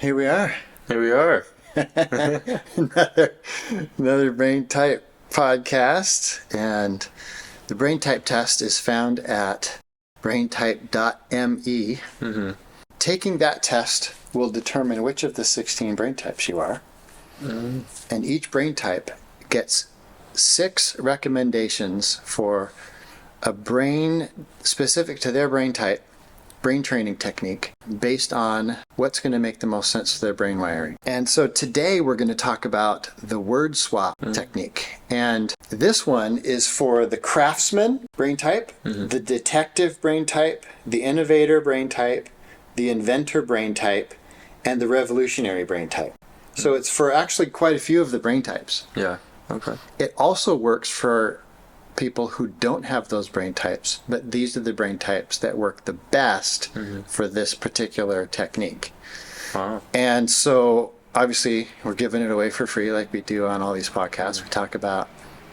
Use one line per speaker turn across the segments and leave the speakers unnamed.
Here we are.
Here we are.
another Brain Type podcast. And the Brain Type test is found at braintype.me.
Mm-hmm.
Taking that test will determine which of the 16 brain types you are.
Mm-hmm.
And each brain type gets 6 recommendations for a brain specific to their brain type, brain training technique based on what's going to make the most sense to their brain wiring. And so today we're going to talk about the word swap technique. And this one is for the craftsman brain type, the detective brain type, the innovator brain type, the inventor brain type, and the revolutionary brain type. So it's for actually quite a few of the brain types.
Yeah. Okay.
It also works for people who don't have those brain types, but these are the brain types that work the best for this particular technique.
Wow.
And so obviously we're giving it away for free like we do on all these podcasts. We talk about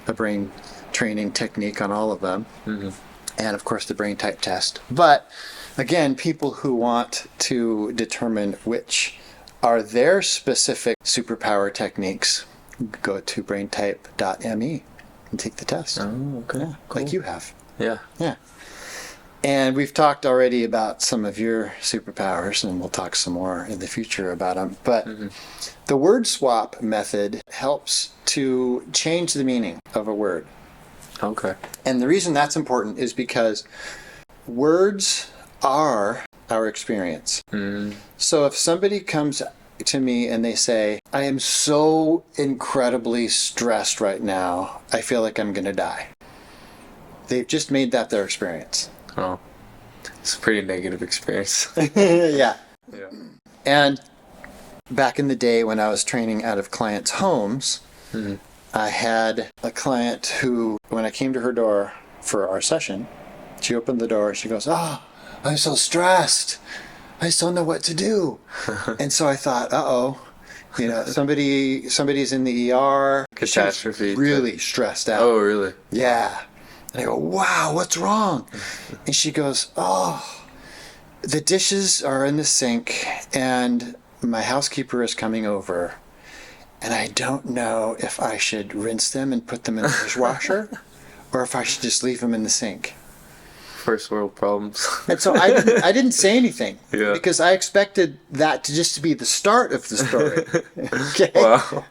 a brain training technique on all of them. And of course the brain type test. But again, people who want to determine which are their specific superpower techniques, go to braintype.me and take the test.
Oh, okay.
Yeah,
Cool.
like you have.
Yeah.
Yeah. And we've talked already about some of your superpowers, and we'll talk some more in the future about them. But the word swap method helps to change the meaning of a word.
Okay.
And the reason that's important is because words are our experience. So if somebody comes to me and they say, I am so incredibly stressed right now, I feel like I'm going to die. They've just made that their experience.
Oh. It's a pretty negative experience.
Yeah.
Yeah.
And back in the day when I was training out of clients' homes, I had a client who, when I came to her door for our session, she opened the door, she goes, I'm so stressed. I just don't know what to do. And so I thought, somebody's in the ER.
Catastrophe.
Really stressed out.
Oh, really?
Yeah. And I go, wow, what's wrong? And she goes, the dishes are in the sink and my housekeeper is coming over. And I don't know if I should rinse them and put them in the dishwasher or if I should just leave them in the sink.
First world problems.
And so I didn't say anything because I expected that to just be the start of the story. Okay?
Wow.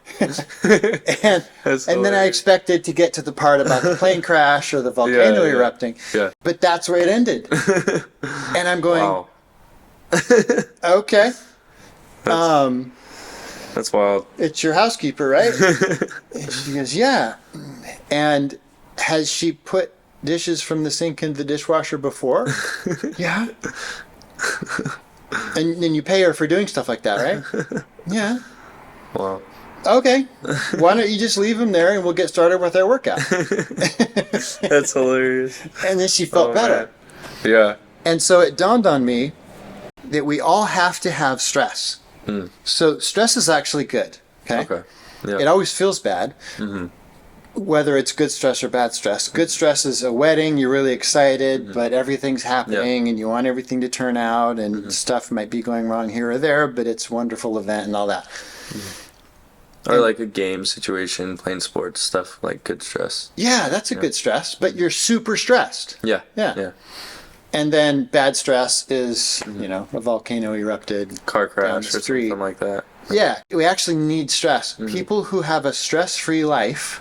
and then I expected to get to the part about the plane crash or the volcano erupting.
Yeah.
But that's where it ended. And I'm going,
Wow.
okay.
That's wild.
It's your housekeeper, right? And she goes, yeah. And has she put dishes from the sink into the dishwasher before? Yeah. And then you pay her for doing stuff like that, right? Yeah.
Wow.
Okay. Why don't you just leave them there and we'll get started with our workout?
That's hilarious.
And then she felt better.
Man. Yeah.
And so it dawned on me that we all have to have stress. So stress is actually good. Okay.
Yeah.
It always feels bad. Whether it's good stress or bad stress. Good stress is a wedding, you're really excited, but everything's happening and you want everything to turn out and stuff might be going wrong here or there, but it's a wonderful event and all that.
Or like a game situation, playing sports, stuff like good stress.
Yeah, that's a good stress, but you're super stressed.
Yeah.
Yeah.
Yeah.
And then bad stress is, a volcano erupted.
Car
down
crash
the
or
street.
something like that.
Yeah, we actually need stress. People who have a stress-free life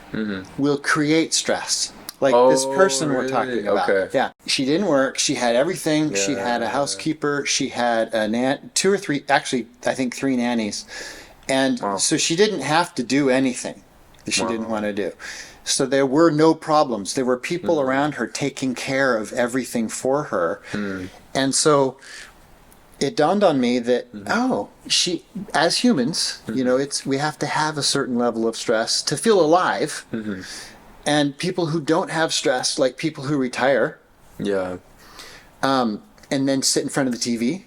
will create stress. Like this person we're talking about.
Okay.
Yeah. She didn't work. She had everything. She had a housekeeper. She had a 2 or 3, actually, I think 3 nannies. And so she didn't have to do anything that she didn't want to do. So there were no problems. There were people around her taking care of everything for her. And so it dawned on me that, she, as humans, we have to have a certain level of stress to feel alive. And people who don't have stress, like people who retire, and then sit in front of the TV,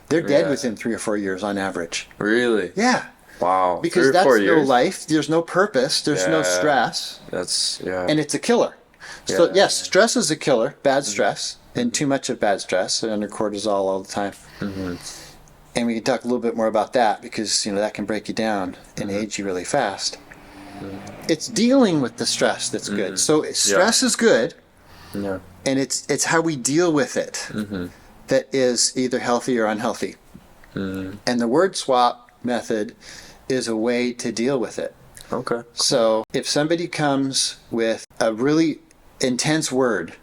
they're dead within 3 or 4 years on average.
Really?
Yeah.
Wow.
Because that's no life. There's no purpose. There's no stress.
That's,
And it's a killer. So yes, stress is a killer, bad stress, and too much of bad stress, under cortisol all the time. and we can talk a little bit more about that because, that can break you down and age you really fast. It's dealing with the stress that's good. So stress is good, and it's how we deal with it that is either healthy or unhealthy. And the word swap method is a way to deal with it.
Okay.
So if somebody comes with a really intense word,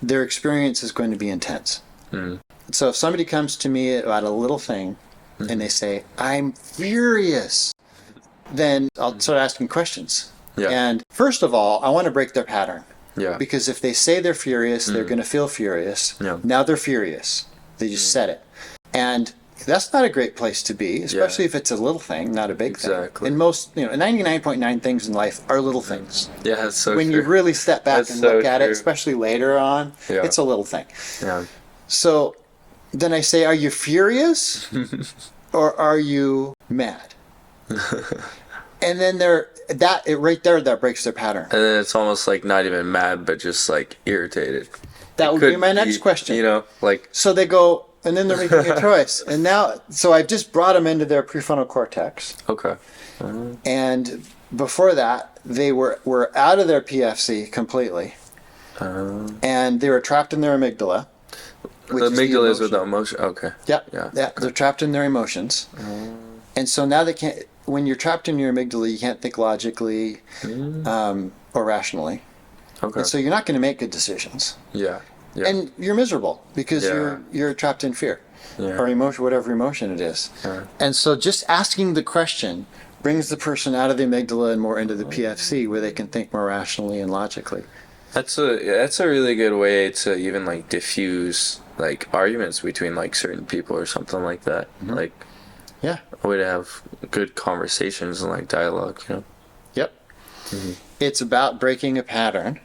their experience is going to be intense. So if somebody comes to me about a little thing and they say, I'm furious, then I'll start asking questions.
Yeah.
And first of all, I want to break their pattern.
Yeah.
Because if they say they're furious, they're going to feel furious.
Yeah.
Now they're furious. They just said it. And that's not a great place to be, especially if it's a little thing, not a big thing.
Exactly.
And most, 99.9 things in life are little things.
Yeah, that's so
When
true.
you really step back
That's
and
so
look at it,
true.
especially later on,
Yeah.
it's a little thing.
Yeah.
So then I say, are you furious or are you mad? And then right there, that breaks their pattern.
And then it's almost like not even mad, but just like irritated.
That would be my next question.
Like,
So they go, and then they're making a choice. And now, so I've just brought them into their prefrontal cortex.
okay.
And before that, they were out of their PFC completely. And they were trapped in their amygdala.
The
which
amygdala is
the
with the emotion. Okay.
Yep.
Yeah.
Yeah. They're trapped in their emotions. And so now they can't, when you're trapped in your amygdala, you can't think logically or rationally.
Okay.
And so you're not going to make good decisions.
Yeah. Yeah.
And you're miserable because
Yeah.
you're trapped in fear
Yeah.
or emotion, whatever emotion it is.
Yeah.
And so just asking the question brings the person out of the amygdala and more into the PFC where they can think more rationally and logically.
That's a really good way to even like diffuse like arguments between like certain people or something like that. Like
Yeah.
a way to have good conversations and like dialogue,
Yep. It's about breaking a pattern.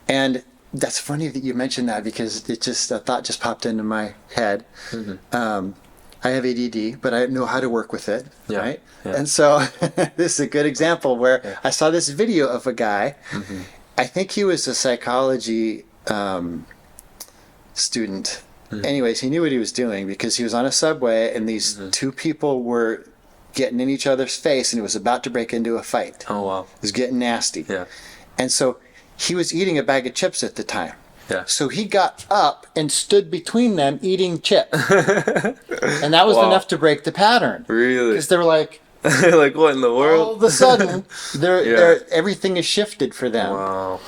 And that's funny that you mentioned that because a thought just popped into my head. I have ADD, but I know how to work with it,
Yeah,
right?
yeah.
And so this is a good example where I saw this video of a guy. I think he was a psychology student. Anyways, he knew what he was doing because he was on a subway and these two people were getting in each other's face and it was about to break into a fight.
Oh wow.
It was getting nasty.
Yeah.
And so he was eating a bag of chips at the time.
Yeah.
So he got up and stood between them eating chips. And that was
Wow.
enough to break the pattern.
Really?
Because they were like,
Like what in the world?
all of a sudden,
Yeah.
everything is shifted for them.
Wow.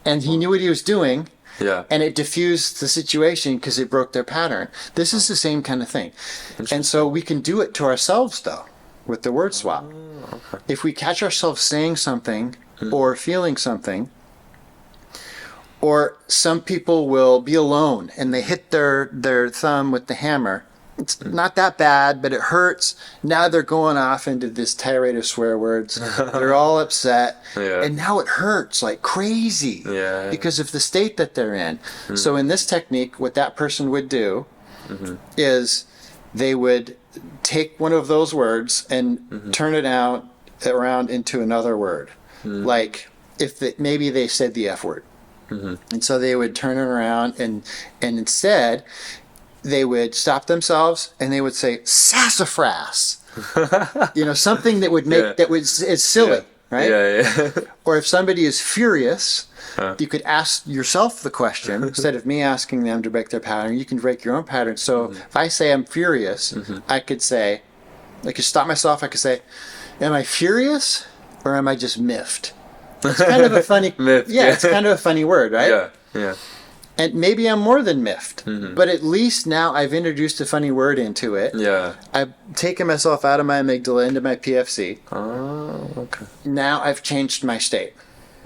And he knew what he was doing.
Yeah.
And it diffused the situation because it broke their pattern. This is the same kind of thing. And so we can do it to ourselves, though, with the word swap.
Okay.
If we catch ourselves saying something or feeling something, or some people will be alone and they hit their thumb with the hammer. It's not that bad, but it hurts. Now they're going off into this tirade of swear words. They're all upset.
Yeah.
And now it hurts like crazy
Yeah.
because of the state that they're in. So in this technique, what that person would do is they would take one of those words and turn it out around into another word. Like maybe they said the F word. And so they would turn it around and instead they would stop themselves and they would say sassafras. Something that would make is silly, right?
Yeah.
Or if somebody is furious, you could ask yourself the question instead of me asking them to break their pattern. You can break your own pattern. So if I say I'm furious, I could stop myself. I could say, am I furious or am I just miffed? It's kind of a funny,
Miffed, yeah.
it's kind of a funny word, right?
Yeah.
And maybe I'm more than miffed, but at least now I've introduced a funny word into it.
Yeah.
I've taken myself out of my amygdala into my PFC.
Oh, okay.
Now I've changed my state.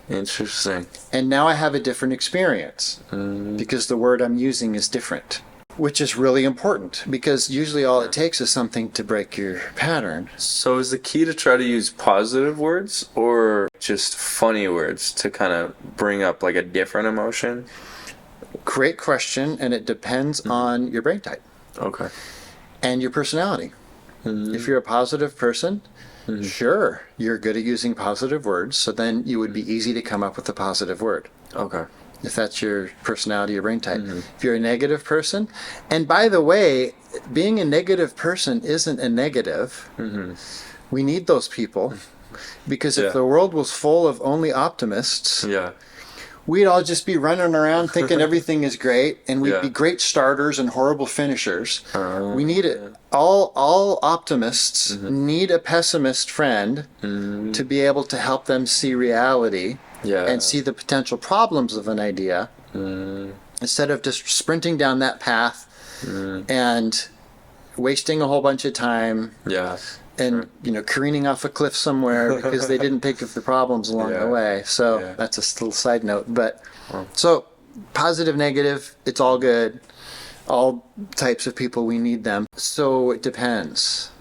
Interesting.
And now I have a different experience because the word I'm using is different, which is really important because usually all it takes is something to break your pattern.
So is the key to try to use positive words or just funny words to kind of bring up like a different emotion?
Great question, and it depends on your brain type
Okay.
and your personality. If you're a positive person, sure, you're good at using positive words, so then you would be easy to come up with a positive word.
Okay.
if that's your personality or brain type. If you're a negative person, and by the way, being a negative person isn't a negative. We need those people, because if the world was full of only optimists, we'd all just be running around thinking everything is great, and we'd be great starters and horrible finishers. We need it. All optimists need a pessimist friend to be able to help them see reality and see the potential problems of an idea, instead of just sprinting down that path and wasting a whole bunch of time. And careening off a cliff somewhere because they didn't think of the problems along the way. So that's a little side note. But so positive, negative, it's all good. All types of people, we need them. So it depends.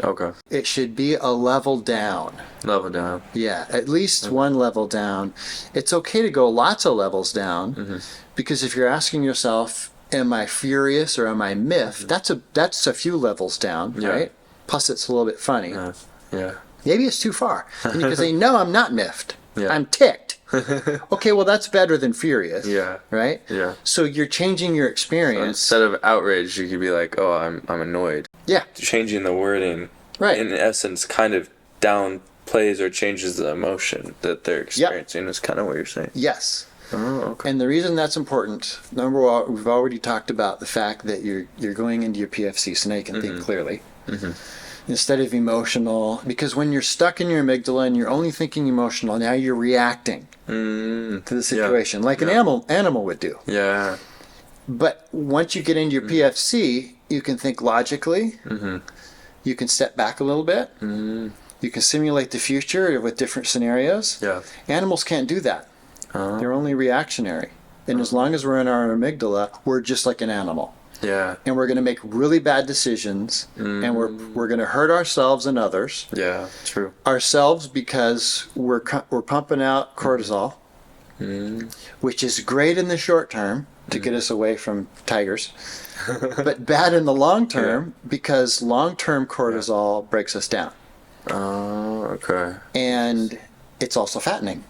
Okay.
It should be a level down.
Level down.
Yeah, at least one level down. It's okay to go lots of levels down, because if you're asking yourself, am I furious or am I miffed? That's a few levels down, right? Plus, it's a little bit funny. Maybe it's too far. And you can say, no, I'm not miffed. I'm ticked. Okay, well, that's better than furious. Right? So you're changing your experience.
So instead of outraged, you could be like, oh, I'm annoyed. Changing the wording, in essence, kind of downplays or changes the emotion that they're experiencing, is kind of what you're saying.
Yes.
Oh, okay.
And the reason that's important, number one, we've already talked about the fact that you're going into your PFC, so now you can think clearly. Instead of emotional, because when you're stuck in your amygdala and you're only thinking emotional, now you're reacting to the situation like an animal would do. But once you get into your PFC, you can think logically. You can step back a little bit. You can simulate the future with different scenarios. Animals can't do that. They're only reactionary. And as long as we're in our amygdala, we're just like an animal. And we're going to make really bad decisions, and we're going to hurt ourselves and others.
True.
Ourselves because we're pumping out cortisol, which is great in the short term to get us away from tigers, but bad in the long term because long-term cortisol breaks us down.
Okay.
And it's also fattening.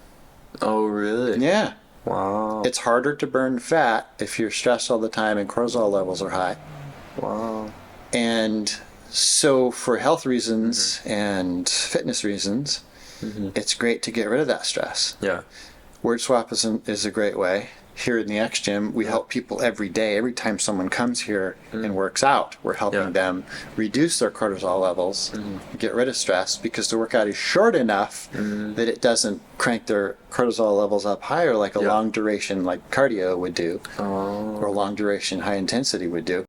Oh, really?
Yeah.
Wow.
It's harder to burn fat if you're stressed all the time and cortisol levels are high.
Wow.
And so for health reasons and fitness reasons, it's great to get rid of that stress. Word swap is a great way. Here in the xgym, we help people every day. Every time someone comes here and works out, we're helping them reduce their cortisol levels, get rid of stress, because the workout is short enough that it doesn't crank their cortisol levels up higher like a long duration like cardio would do, or long duration high intensity would do.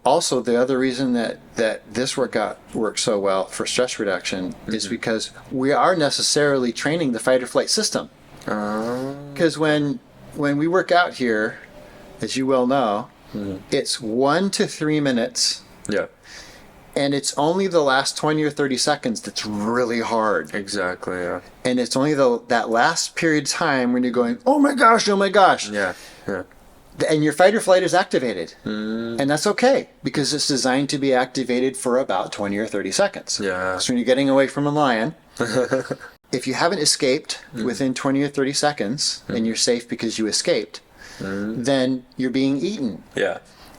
Also, the other reason that this workout works so well for stress reduction is because we are necessarily training the fight or flight system. Because when we work out here, as you well know, it's 1 to 3 minutes. And it's only the last 20 or 30 seconds that's really hard.
Exactly,
And it's only that last period of time when you're going, oh my gosh. And your fight or flight is activated. And that's okay, because it's designed to be activated for about 20 or 30 seconds. So when you're getting away from a lion, if you haven't escaped within 20 or 30 seconds, and you're safe because you escaped, then you're being eaten.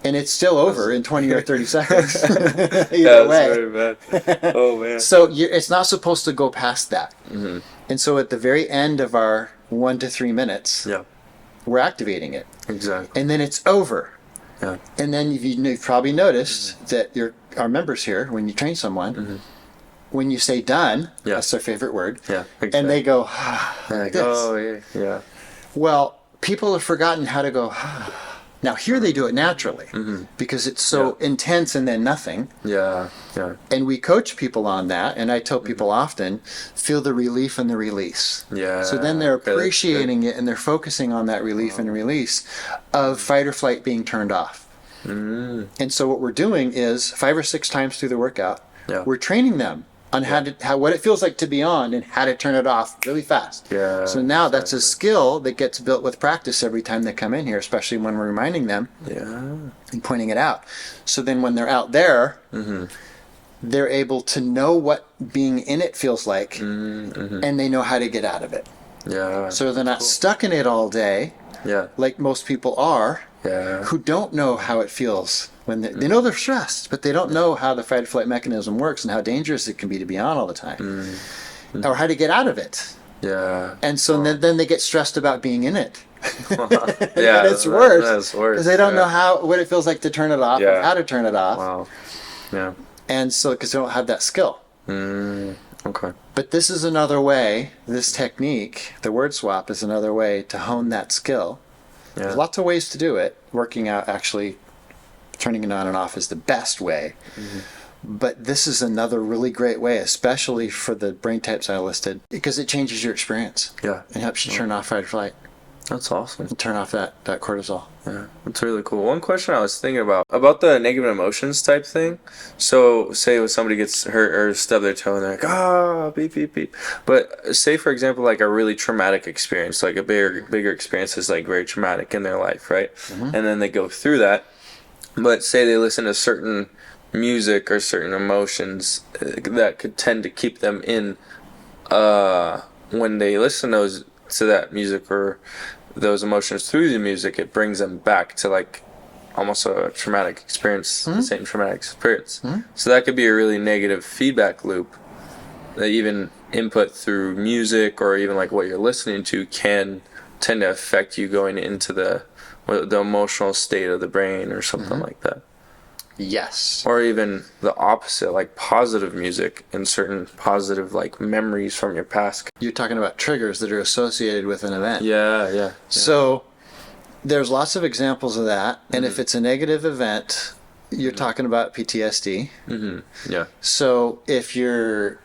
And it's still over in 20 or 30 seconds. Either way.
Very bad. Oh, man.
So it's not supposed to go past that. And so at the very end of our 1 to 3 minutes, we're activating it.
Exactly.
And then it's over. And then you've probably noticed that our members here, when you train someone, when you say done, that's their favorite word,
exactly.
and they go,
like, oh,
Well, people have forgotten how to go, Now here they do it naturally, because it's so intense and then nothing. And we coach people on that, and I tell people often, feel the relief and the release. So then they're appreciating it, and they're focusing on that relief and release of fight or flight being turned off. And so what we're doing is 5 or 6 times through the workout, we're training them on what it feels like to be on and how to turn it off really fast. So now that's a skill that gets built with practice every time they come in here, especially when we're reminding them and pointing it out. So then when they're out there, they're able to know what being in it feels like, and they know how to get out of it. So they're not stuck in it all day, like most people are,
Yeah.
who don't know how it feels when they know they're stressed, but they don't know how the fight or flight mechanism works and how dangerous it can be to be on all the time, or how to get out of it.
Yeah.
And so then they get stressed about being in it.
Yeah,
and it's worse.
That's worse.
Because they don't know what it feels like to turn it off and how to turn it off.
Wow. Yeah.
And so, because they don't have that skill.
Okay.
But this is another way, this technique, the word swap is another way to hone that skill.
Yeah.
There's lots of ways to do it. Working out, actually, turning it on and off is the best way. But this is another really great way, especially for the brain types I listed, because it changes your experience.
Yeah.
It helps you turn off fight or flight.
That's awesome.
And turn off that cortisol.
Yeah, that's really cool. One question I was thinking about the negative emotions type thing. So, say when somebody gets hurt or stub their toe and they're like, beep, beep, beep. But say, for example, like a really traumatic experience, like a bigger experience is like very traumatic in their life, right? And then they go through that. But say they listen to certain music or certain emotions that could tend to keep them in when they listen to that music or those emotions through the music, it brings them back to like almost a traumatic experience, the same traumatic experience. So that could be a really negative feedback loop that even input through music or even like what you're listening to can tend to affect you going into the emotional state of the brain or something like that.
Yes.
Or even the opposite, like positive music and certain positive like memories from your past.
You're talking about triggers that are associated with an event.
Yeah.
So there's lots of examples of that. And if it's a negative event, you're talking about PTSD.
Yeah.
So if you're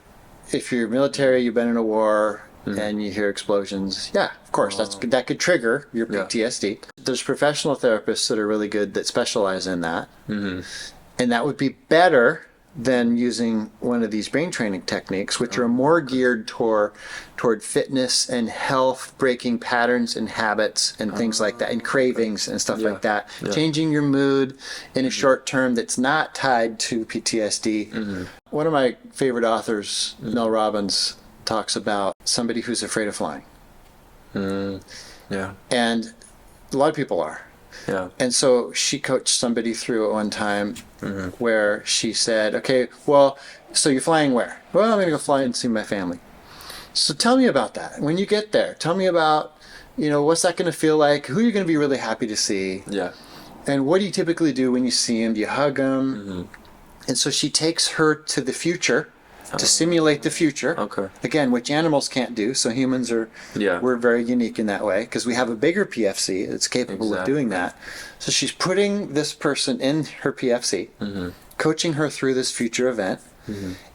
military, you've been in a war, and you hear explosions, of course, that could trigger your PTSD. There's professional therapists that are really good that specialize in that. And that would be better than using one of these brain training techniques, which are more geared toward fitness and health, breaking patterns and habits and things like that, and cravings and stuff like that. Changing your mood in a short term that's not tied to PTSD. One of my favorite authors, Mel Robbins, talks about somebody who's afraid of flying.
Yeah.
And a lot of people are.
Yeah.
And so she coached somebody through it one time where she said, okay, well, so you're flying where? Well, I'm going to go fly and see my family. So tell me about that. When you get there, tell me about, what's that going to feel like? Who are you going to be really happy to see?
Yeah.
And what do you typically do when you see them? Do you hug them? And so she takes her to the future to simulate the future.
Okay.
Again, which animals can't do. So humans we're very unique in that way because we have a bigger PFC that's capable of doing that. So she's putting this person in her PFC, coaching her through this future event.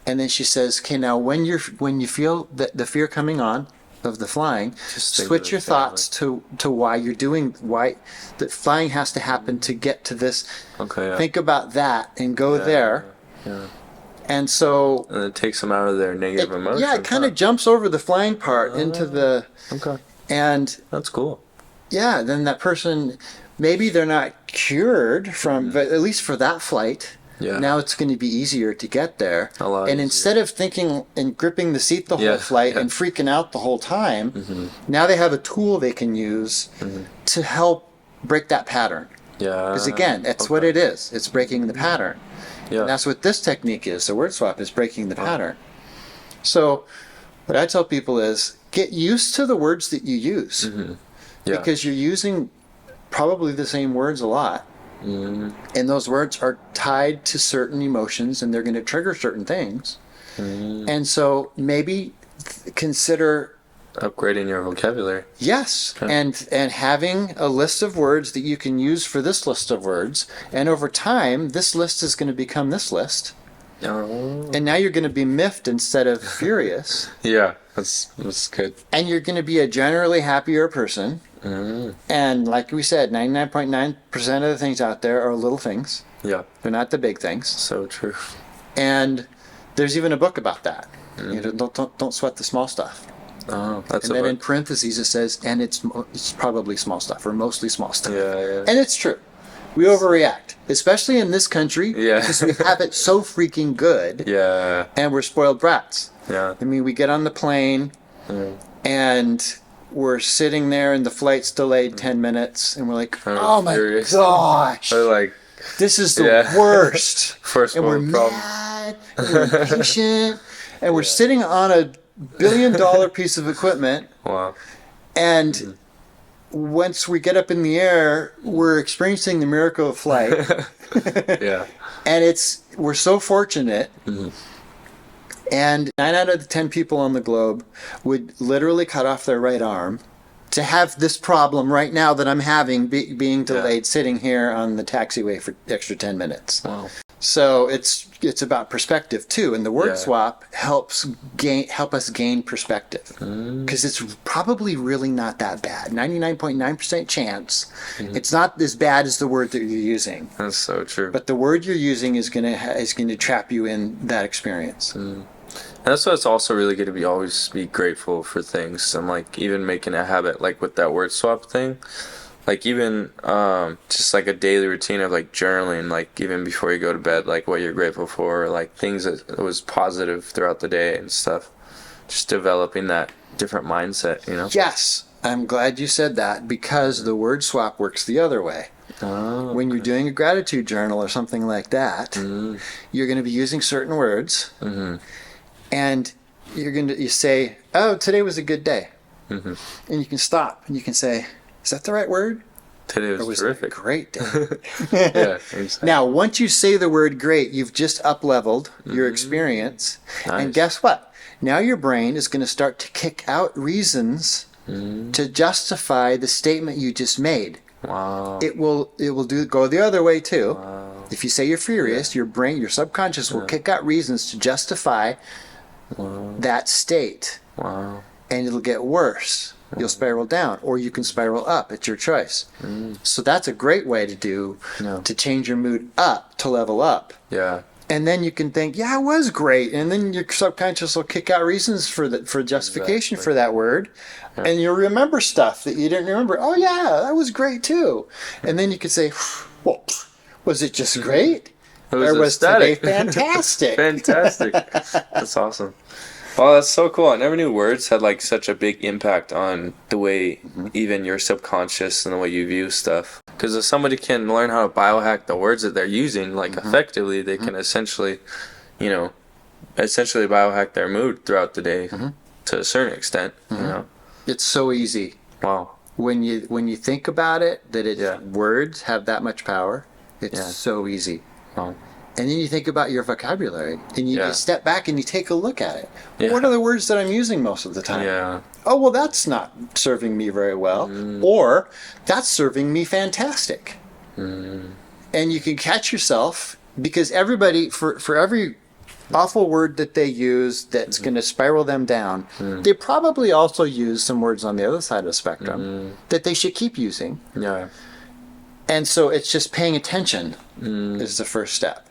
And then she says, okay, now when you feel the fear coming on of the flying, switch your thoughts to why the flying has to happen to get to this.
Okay. Yeah.
Think about that and go there.
Yeah.
And so
and it takes them out of their negative emotions.
Yeah, it kind of jumps over the flying part into the.
Okay.
And
that's cool.
Yeah, then that person, maybe they're not cured from, but at least for that flight. Yeah. Now it's going to be easier to get there.
A lot
and
easier.
Instead of thinking and gripping the seat the whole flight and freaking out the whole time, now they have a tool they can use to help break that pattern.
Yeah.
Because again, that's what it is. It's breaking the pattern. Yeah. And that's what this technique is. The word swap is breaking the pattern. So what I tell people is get used to the words that you use. Because you're using probably the same words a lot. And those words are tied to certain emotions and they're going to trigger certain things. And so maybe consider
upgrading your vocabulary.
Yes. Okay. And having a list of words that you can use for this list of words. And over time, this list is going to become this list. And now you're going to be miffed instead of furious.
Yeah, that's good.
And you're going to be a generally happier person. And like we said, 99.9% of the things out there are little things.
Yeah.
They're not the big things.
So true.
And there's even a book about that. Don't sweat the small stuff.
Oh, that's
and then in parentheses it says, and it's probably small stuff or mostly small stuff.
Yeah.
And it's true. We overreact, especially in this country, because we have it so freaking good.
Yeah.
And we're spoiled brats.
Yeah.
I mean, we get on the plane and we're sitting there and the flight's delayed 10 minutes and we're like,
I'm
oh my
furious.
gosh,
Or like,
this is the worst.
First
And we're
world problem.
mad, and we're impatient, and we're sitting on a $1 billion piece of equipment.
Wow.
And once we get up in the air, we're experiencing the miracle of flight.
Yeah.
And we're so fortunate.
Mm-hmm.
And 9 out of the 10 people on the globe would literally cut off their right arm to have this problem right now that I'm having being delayed, sitting here on the taxiway for extra 10 minutes.
Wow.
So it's about perspective too, and the word swap help us gain perspective, because it's probably really not that bad. 99.9% chance it's not as bad as the word that you're using.
That's so true.
But the word you're using is gonna trap you in that experience.
And that's why it's also really good to always be grateful for things. I'm like even making a habit like with that word swap thing. Like even just like a daily routine of like journaling, like even before you go to bed, like what you're grateful for, like things that was positive throughout the day and stuff. Just developing that different mindset, you know?
Yes, I'm glad you said that, because the word swap works the other way.
Oh,
When you're doing a gratitude journal or something like that, you're going to be using certain words, and you say, "Oh, today was a good day," and you can stop and you can say, "Is that the right word?"
Today was terrific.
A great day.
Yeah, exactly.
Now, once you say the word "great," you've just up-leveled your experience,
Nice.
and guess what? Now your brain is going to start to kick out reasons to justify the statement you just made.
Wow.
It will go the other way too.
Wow.
If you say you're furious, your brain, your subconscious will kick out reasons to justify that state,
Wow.
and it'll get worse. You'll spiral down, or you can spiral up. It's your choice. So that's a great way to change your mood up, to level up.
Yeah.
And then you can think, yeah, it was great. And then your subconscious will kick out reasons for justification for that word. Yeah. And you'll remember stuff that you didn't remember. Oh, yeah, that was great too. And then you could say, well, was it just great?
Or
was today fantastic?
Fantastic. That's awesome. Oh, that's so cool. I never knew words had like such a big impact on the way even your subconscious and the way you view stuff. Because if somebody can learn how to biohack the words that they're using like effectively, they can essentially biohack their mood throughout the day to a certain extent, you know.
It's so easy.
Wow.
When you think about it, that words have that much power, it's so easy.
Wow.
And then you think about your vocabulary, and you step back and you take a look at it.
Yeah.
What are the words that I'm using most of the time?
Yeah.
Oh, well, that's not serving me very well. Or, that's serving me fantastic. And you can catch yourself, because everybody, for every awful word that they use that's going to spiral them down, they probably also use some words on the other side of the spectrum that they should keep using.
Yeah.
And so it's just paying attention is the first step.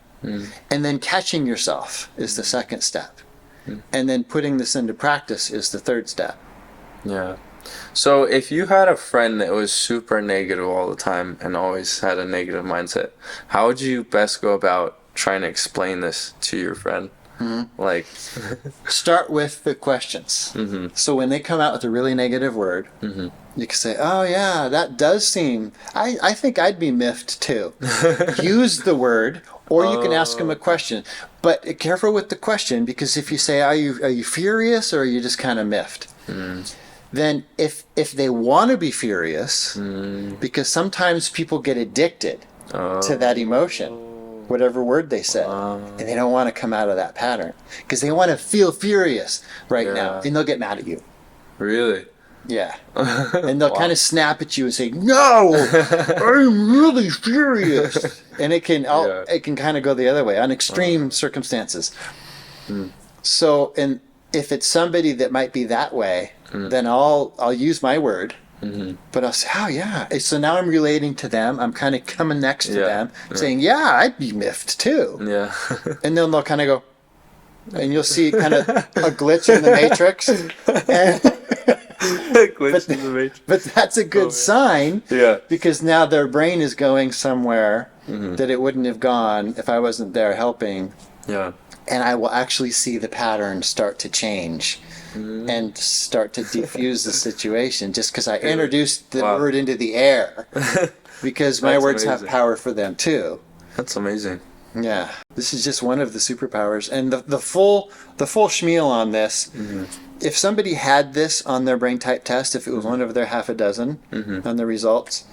And then catching yourself is the second step. And then putting this into practice is the third step.
Yeah. So if you had a friend that was super negative all the time and always had a negative mindset, how would you best go about trying to explain this to your friend? Like,
start with the questions. So when they come out with a really negative word, you can say, oh yeah, that does seem, I think I'd be miffed too. Use the word, or you can ask them a question. But careful with the question, because if you say, are you furious, or are you just kind of miffed? Then if they want to be furious, because sometimes people get addicted to that emotion, whatever word they said, and they don't want to come out of that pattern, because they want to feel furious right now, and they'll get mad at you.
Really?
Yeah. And they'll kind of snap at you and say, no, I'm really furious. And it can kind of go the other way on extreme circumstances. So, and if it's somebody that might be that way, then I'll use my word. But I'll say, oh yeah. So now I'm relating to them. I'm kind of coming next to them, saying, yeah, I'd be miffed too.
Yeah.
And then they'll kind of go, and you'll see kind of a glitch in the matrix. But that's a good sign, because now their brain is going somewhere that it wouldn't have gone if I wasn't there helping.
Yeah.
and I will actually see the pattern start to change and start to diffuse the situation just because I introduced the word into the air, because my words have power for them too.
That's amazing.
Yeah, this is just one of the superpowers, and the full schmeal on this. If somebody had this on their brain type test, if it was one of their half a dozen on the results,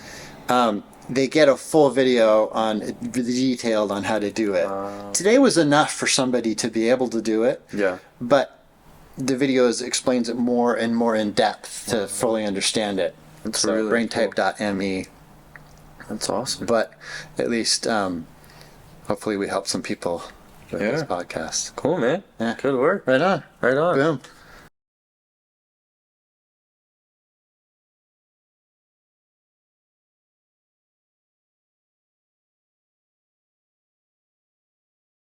they get a full video on detailed on how to do it. Today was enough for somebody to be able to do it.
Yeah.
But the videos explains it more and more in depth to fully understand it.
That's
so
really
braintype.me.
That's awesome.
But at least hopefully we help some people with this podcast.
Cool, man.
Yeah.
Good work.
Right on.
Right on.
Boom.